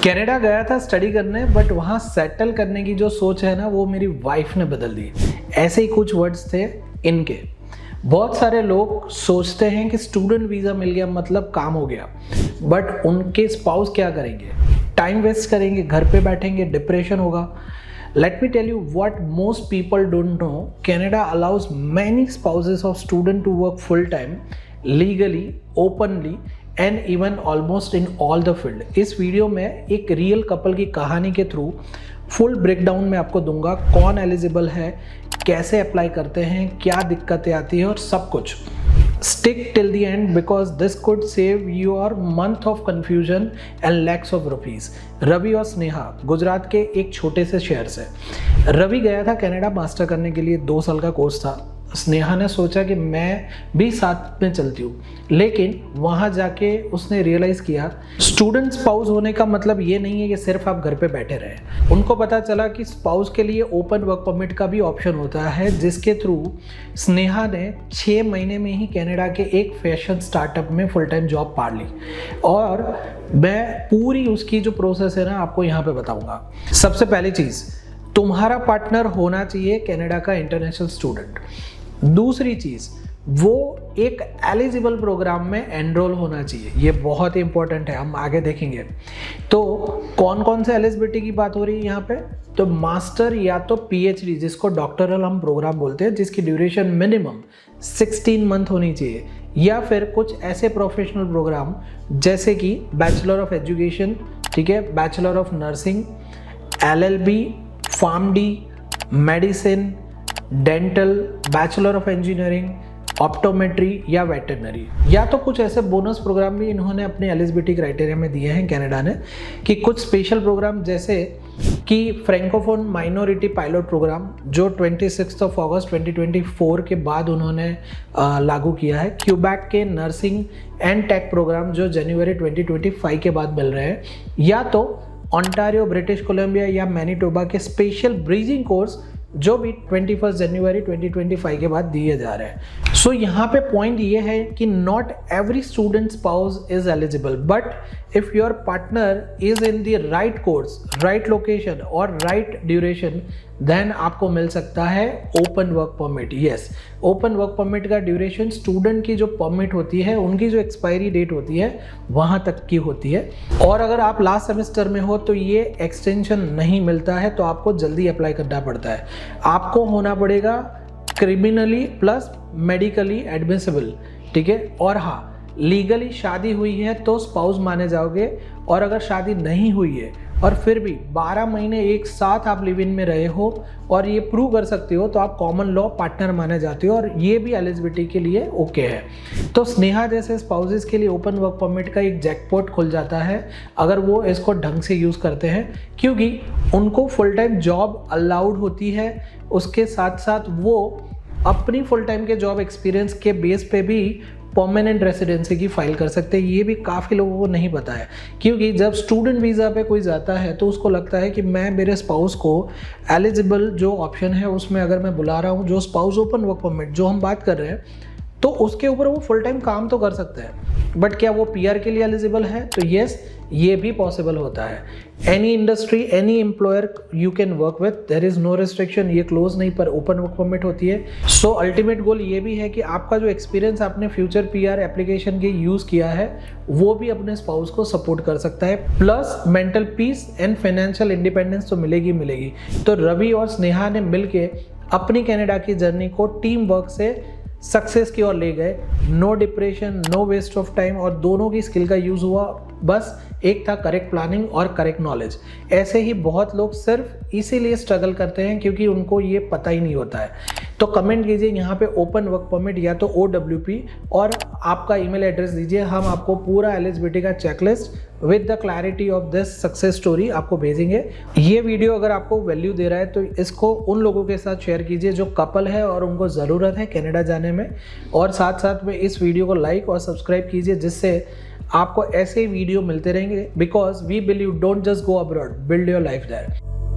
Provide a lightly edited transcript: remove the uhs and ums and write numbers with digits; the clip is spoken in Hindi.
कनाडा गया था स्टडी करने, बट वहाँ सेटल करने की जो सोच है ना वो मेरी वाइफ ने बदल दी। ऐसे ही कुछ वर्ड्स थे इनके। बहुत सारे लोग सोचते हैं कि स्टूडेंट वीज़ा मिल गया मतलब काम हो गया, बट उनके स्पाउस क्या करेंगे? टाइम वेस्ट करेंगे, घर पे बैठेंगे, डिप्रेशन होगा। Let me tell you what most people don't know. Canada allows many spouses of student to work full time, legally, openly, and even almost in all the field. इस वीडियो में एक रियल कपल की कहानी के थ्रू फुल ब्रेकडाउन में आपको दूंगा, कौन एलिजिबल है, कैसे अप्लाई करते हैं, क्या दिक्कतें आती है और सब कुछ। Stick till the end because this could save your month of confusion and lakhs of rupees. Ravi और स्नेहा गुजरात के एक छोटे से शहर से। रवि गया था कनाडा मास्टर करने के लिए, 2 साल का कोर्स था। स्नेहा ने सोचा कि मैं भी साथ में चलती हूँ, लेकिन वहाँ जाके उसने रियलाइज़ किया स्टूडेंट स्पाउस होने का मतलब ये नहीं है कि सिर्फ आप घर पे बैठे रहें। उनको पता चला कि स्पाउस के लिए ओपन वर्क परमिट का भी ऑप्शन होता है, जिसके थ्रू स्नेहा ने 6 महीने में ही कनाडा के एक फैशन स्टार्टअप में फुल टाइम जॉब पा ली। और मैं पूरी उसकी जो प्रोसेस है ना आपको यहाँ पे बताऊँगा। सबसे पहली चीज़, तुम्हारा पार्टनर होना चाहिए कनाडा का इंटरनेशनल स्टूडेंट। दूसरी चीज़, वो एक एलिजिबल प्रोग्राम में एनरोल होना चाहिए। ये बहुत ही इंपॉर्टेंट है, हम आगे देखेंगे। तो कौन कौन से एलिजिबिलिटी की बात हो रही है यहाँ पे? तो मास्टर या तो पीएचडी, जिसको डॉक्टरल हम प्रोग्राम बोलते हैं, जिसकी ड्यूरेशन मिनिमम 16 मंथ होनी चाहिए, या फिर कुछ ऐसे प्रोफेशनल प्रोग्राम जैसे कि बैचलर ऑफ एजुकेशन, ठीक है, bachelor of nursing, LLB, PharmD, medicine, dental, bachelor of engineering, optometry या वेटरनरी। या तो कुछ ऐसे बोनस प्रोग्राम भी इन्होंने अपने एलिजिबिलिटी क्राइटेरिया में दिए हैं कनाडा ने, कि कुछ स्पेशल प्रोग्राम जैसे कि फ्रेंकोफोन माइनॉरिटी पायलट प्रोग्राम, जो 26 अगस्त 2024 के बाद उन्होंने लागू किया है। क्यूबैक के नर्सिंग एंड टेक प्रोग्राम, जो जनवरी 2025 के बाद मिल रहे हैं। या तो ओंटारियो, ब्रिटिश कोलंबिया या मैनिटोबा के स्पेशल ब्रीजिंग कोर्स, जो भी 21 जनवरी 2025 के बाद दिए जा रहे हैं। सो यहाँ पे पॉइंट ये है कि not every student spouse is eligible, but if your partner is in the right course, right location और राइट ड्यूरेशन, देन आपको मिल सकता है open work permit. Yes, open work permit का ड्यूरेशन स्टूडेंट की जो परमिट होती है, उनकी जो एक्सपायरी डेट होती है वहाँ तक की होती है। और अगर आप लास्ट सेमेस्टर में हो तो ये एक्सटेंशन नहीं मिलता है, तो आपको जल्दी अप्लाई करना पड़ता है। आपको होना पड़ेगा क्रिमिनली प्लस मेडिकली एडमिसिबल, ठीक है। और हाँ, लीगली शादी हुई है तो स्पाउस माने जाओगे, और अगर शादी नहीं हुई है और फिर भी 12 महीने एक साथ आप लिव इन में रहे हो और ये प्रूव कर सकते हो, तो आप कॉमन लॉ पार्टनर माने जाते हो, और ये भी एलिजिबिलिटी के लिए ओके है। तो स्नेहा जैसे स्पाउसेस के लिए ओपन वर्क परमिट का एक जैकपॉट खुल जाता है अगर वो इसको ढंग से यूज़ करते हैं, क्योंकि उनको फुल टाइम जॉब अलाउड होती है। उसके साथ साथ वो अपनी फुल टाइम के जॉब एक्सपीरियंस के बेस पे भी परमानेंट रेसिडेंसी की फाइल कर सकते हैं। ये भी काफ़ी लोगों को नहीं पता है, क्योंकि जब स्टूडेंट वीज़ा पे कोई जाता है तो उसको लगता है कि मैं मेरे स्पाउस को एलिजिबल जो ऑप्शन है उसमें अगर मैं बुला रहा हूँ, जो स्पाउस ओपन वर्क परमिट जो हम बात कर रहे हैं, तो उसके ऊपर वो फुल टाइम काम तो कर सकते हैं, बट क्या वो पीआर के लिए एलिजिबल है? तो येस, ये भी पॉसिबल होता है। Any industry, any employer you can work with, there is no restriction. ये क्लोज नहीं पर ओपन वर्क परमिट होती है। सो अल्टीमेट गोल ये भी है कि आपका जो एक्सपीरियंस आपने फ्यूचर पीआर एप्लीकेशन के यूज़ किया है वो भी अपने स्पाउस को सपोर्ट कर सकता है, plus mental peace and financial independence तो मिलेगी मिलेगी। तो रवि और स्नेहा ने मिलके अपनी कनाडा की जर्नी को टीम वर्क से सक्सेस की ओर ले गए। No depression, no waste of time, और दोनों की स्किल का यूज़ हुआ। बस एक था करेक्ट प्लानिंग और करेक्ट नॉलेज। ऐसे ही बहुत लोग सिर्फ इसीलिए स्ट्रगल करते हैं क्योंकि उनको ये पता ही नहीं होता है। तो कमेंट कीजिए यहाँ पे ओपन वर्क परमिट या तो OWP, और आपका ईमेल एड्रेस दीजिए। हम आपको पूरा एलिजिबिलिटी का checklist with the clarity of this success story आपको भेजेंगे। ये वीडियो अगर आपको वैल्यू दे रहा है तो इसको उन लोगों के साथ शेयर कीजिए जो कपल है और उनको ज़रूरत है कनाडा जाने में, और साथ साथ में इस वीडियो को लाइक और सब्सक्राइब कीजिए, जिससे आपको ऐसे ही वीडियो मिलते रहेंगे। Because we believe don't just go abroad, build your life there.